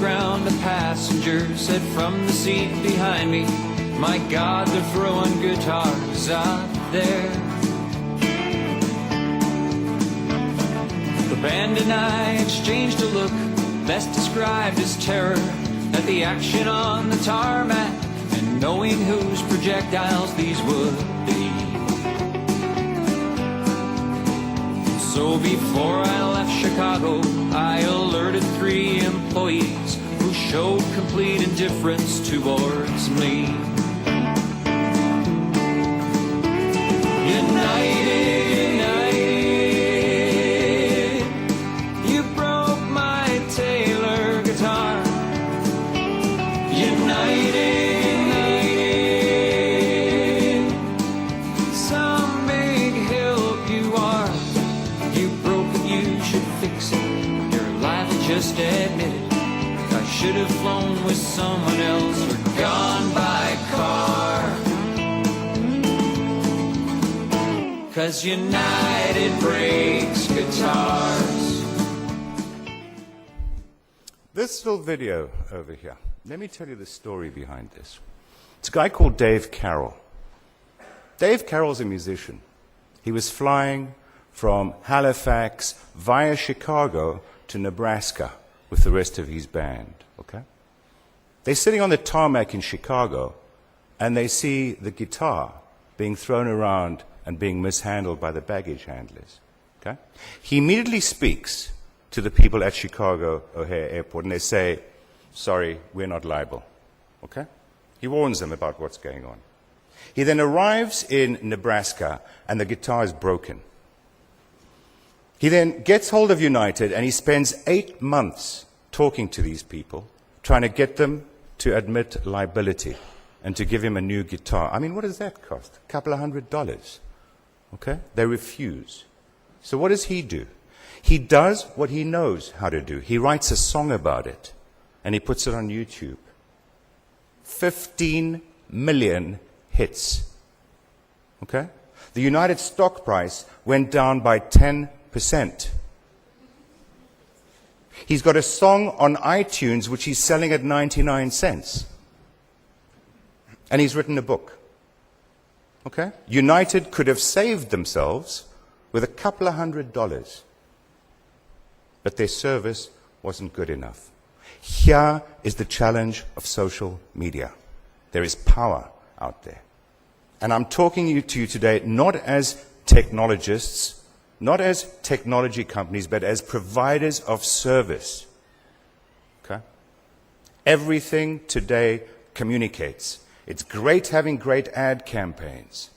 ground, a passenger said from the seat behind me, "My God, they're throwing guitars out there." The band and I exchanged a look, best described as terror, at the action on the tarmac, and knowing whose projectiles these would be. So before I left Chicago, I alerted 3 employees who showed complete indifference towards me. United, united, you broke my Taylor guitar. United, united, some big help you are. You broke it, you should fix it. You're alive and just admit it. I should have flown with someone else or gone by car. 'Cause United breaks guitars. This little video over here, let me tell you the story behind this. It's a guy called Dave Carroll. Dave Carroll's a musician. He was flying from Halifax via Chicago to Nebraska with the rest of his band, okay? They're sitting on the tarmac in Chicago, and they see the guitar being thrown around and being mishandled by the baggage handlers, okay? He immediately speaks to the people at Chicago O'Hare Airport, and they say, "Sorry, we're not liable," okay? He warns them about what's going on. He then arrives in Nebraska, and the guitar is broken. He then gets hold of United, and he spends 8 months talking to these people, trying to get them to admit liability and to give him a new guitar. I mean, what does that cost? A couple of $100. Okay? They refuse. So what does he do? He does what he knows how to do. He writes a song about it, and he puts it on YouTube. 15 million hits. Okay? The United stock price went down by 10%. He's got a song on iTunes which he's selling at 99 cents. And he's written a book. Okay? United could have saved themselves with a couple of $100, but their service wasn't good enough. Here is the challenge of social media. There is power out there. And I'm talking to you today not as technologists, not as technology companies, but as providers of service. Okay? Everything today communicates. It's great having great ad campaigns,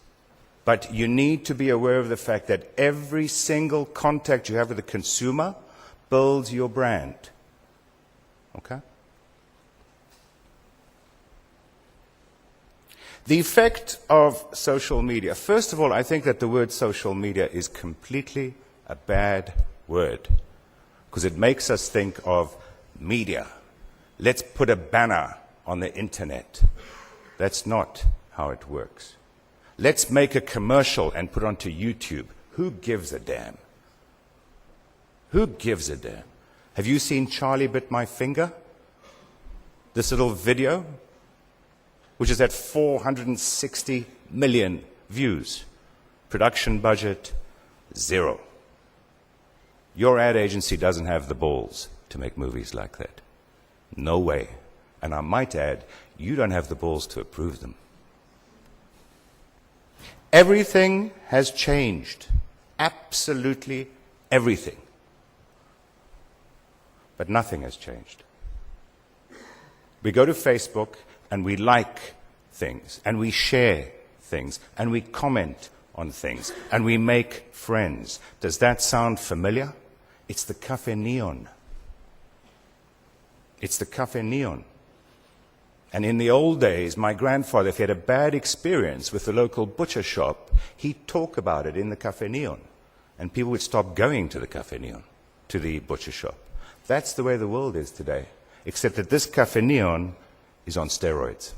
but you need to be aware of the fact that every single contact you have with the consumer builds your brand. Okay? The effect of social media. First of all, I think that the word social media is completely a bad word because it makes us think of media. Let's put a banner on the internet. That's not how it works. Let's make a commercial and put it onto YouTube. Who gives a damn? Who gives a damn? Have you seen Charlie Bit My Finger? This little video, which is at 460 million views. Production budget, 0. Your ad agency doesn't have the balls to make movies like that. No way. And I might add, you don't have the balls to approve them. Everything has changed. Absolutely everything. But nothing has changed. We go to Facebook and we like things, and we share things, and we comment on things, and we make friends. Does that sound familiar? It's the Cafe Neon. It's the Cafe Neon. And in the old days, my grandfather, if he had a bad experience with the local butcher shop, he'd talk about it in the Cafe Neon. And people would stop going to the Cafe Neon, to the butcher shop. That's the way the world is today, except that this Cafe Neon is on steroids.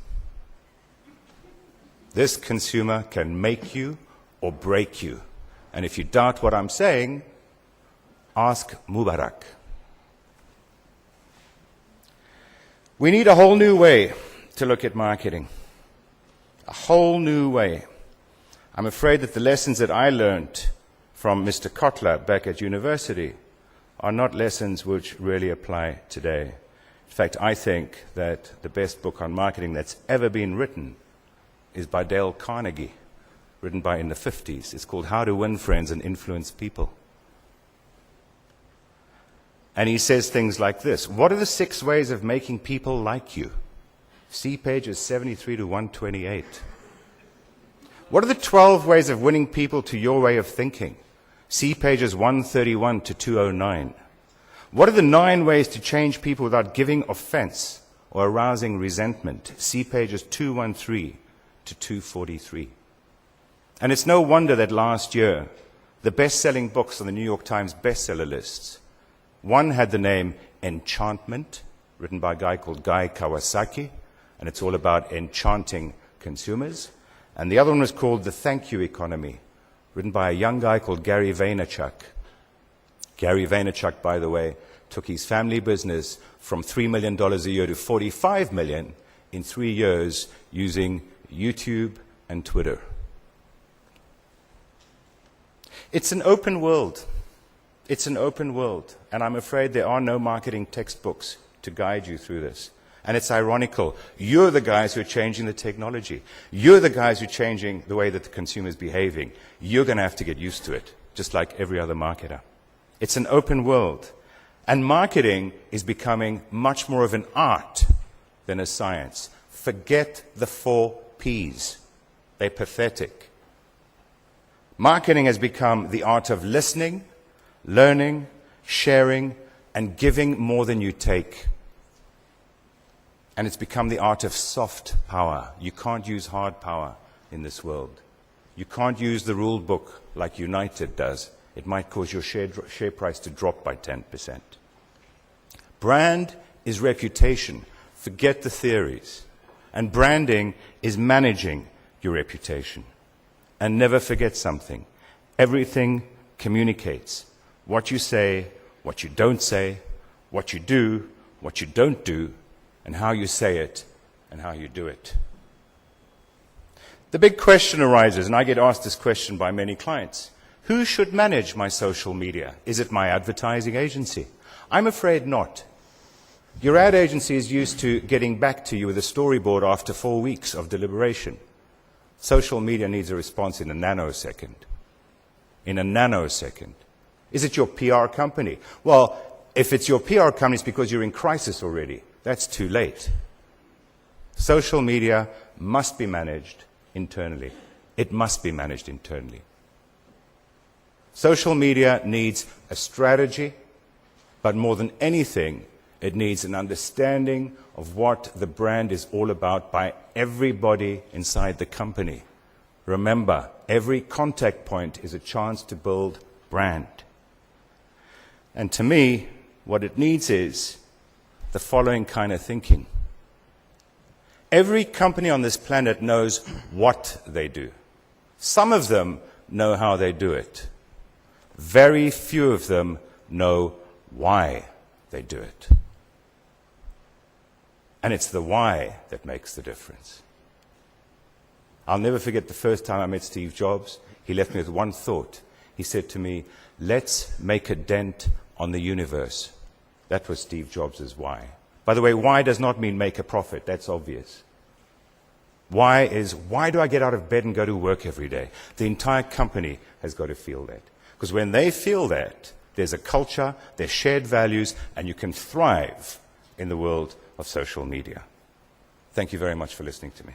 This consumer can make you or break you. And if you doubt what I'm saying, ask Mubarak. We need a whole new way to look at marketing. A whole new way. I'm afraid that the lessons that I learned from Mr. Kotler back at university are not lessons which really apply today. In fact, I think that the best book on marketing that's ever been written is by Dale Carnegie, written in the 50s. It's called How to Win Friends and Influence People. And he says things like this: what are the 6 ways of making people like you? See pages 73 to 128. What are the 12 ways of winning people to your way of thinking? See pages 131 to 209. What are the 9 ways to change people without giving offense or arousing resentment? See pages 213 to 243. And it's no wonder that last year, the best-selling books on the New York Times bestseller lists, one had the name Enchantment, written by a guy called Guy Kawasaki, and it's all about enchanting consumers. And the other one was called The Thank You Economy, written by a young guy called Gary Vaynerchuk. Gary Vaynerchuk, by the way, took his family business from $3 million a year to $45 million in 3 years using YouTube and Twitter. It's an open world. It's an open world. And I'm afraid there are no marketing textbooks to guide you through this. And it's ironical. You're the guys who are changing the technology. You're the guys who are changing the way that the consumer is behaving. You're going to have to get used to it, just like every other marketer. It's an open world. And marketing is becoming much more of an art than a science. Forget the 4 Ps. They're pathetic. Marketing has become the art of listening, learning, sharing, and giving more than you take. And it's become the art of soft power. You can't use hard power in this world. You can't use the rule book like United does. It might cause your share price to drop by 10%. Brand is reputation. Forget the theories. And branding is managing your reputation. And never forget something. Everything communicates. What you say, what you don't say, what you do, what you don't do, and how you say it and how you do it. The big question arises, and I get asked this question by many clients: who should manage my social media? Is it my advertising agency? I'm afraid not. Your ad agency is used to getting back to you with a storyboard after 4 weeks of deliberation. Social media needs a response in a nanosecond. In a nanosecond. Is it your PR company? Well, if it's your PR company, it's because you're in crisis already. That's too late. Social media must be managed internally. It must be managed internally. Social media needs a strategy, but more than anything, it needs an understanding of what the brand is all about by everybody inside the company. Remember, every contact point is a chance to build brand. And to me, what it needs is the following kind of thinking. Every company on this planet knows what they do. Some of them know how they do it. Very few of them know why they do it. And it's the why that makes the difference. I'll never forget the first time I met Steve Jobs. He left me with one thought. He said to me, "Let's make a dent on the universe." That was Steve Jobs' why. By the way, why does not mean make a profit. That's obvious. Why is, why do I get out of bed and go to work every day? The entire company has got to feel that. Because when they feel that, there's a culture, there's shared values, and you can thrive in the world of social media. Thank you very much for listening to me.